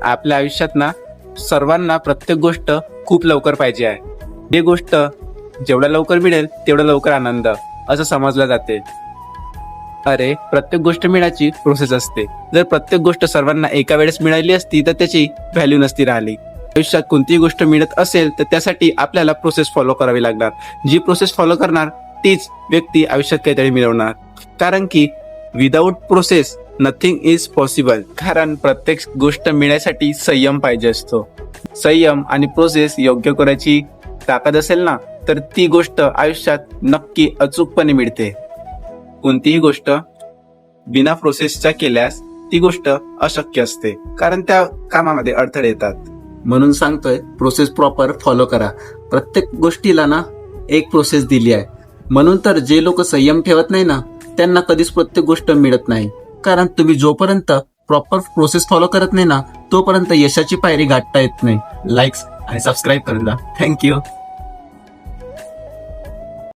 आपल्या आयुष्यात ना सर्वांना प्रत्येक गोष्ट खूप लवकर पाहिजे आहे. ही गोष्ट जेवढ्या लवकर मिळेल तेवढा लवकर आनंद असं समजलं जाते. अरे प्रत्येक गोष्ट मिळायची प्रोसेस असते. जर प्रत्येक गोष्ट सर्वांना एका वेळेस मिळाली असती तर त्याची व्हॅल्यू नसती राहिली. आयुष्यात कोणतीही गोष्ट मिळत असेल तर त्यासाठी आपल्याला प्रोसेस फॉलो करावी लागणार. जी प्रोसेस फॉलो करणार तीच व्यक्ती आयुष्यात काहीतरी मिळवणार. कारण की without process nothing is possible. कारण प्रत्येक गोष्ट मिळण्यासाठी संयम पाहिजे असतो. संयम आणि प्रोसेस योग्य करायची ताकद असेल ना तर ती गोष्ट आयुष्यात नक्की अचूकपणे मिळते. कोणतीही गोष्ट बिना प्रोसेसच्या केल्यास ती गोष्ट अशक्य असते. कारण त्या कामामध्ये अडथळे येतात. म्हणून सांगतोय प्रोसेस प्रॉपर फॉलो करा. प्रत्येक गोष्टीला ना एक प्रोसेस दिली आहे. म्हणून तर जे लोक संयम ठेवत नाही ना त्यांना कधीच प्रत्येक गोष्ट मिळत नाही. कारण तुम्ही जोपर्यंत प्रॉपर प्रोसेस फॉलो करत नाही ना तोपर्यंत यशाची पायरी गाठता येत नाही. लाईक्स आणि सबस्क्राईब करून द्या. थँक्यू.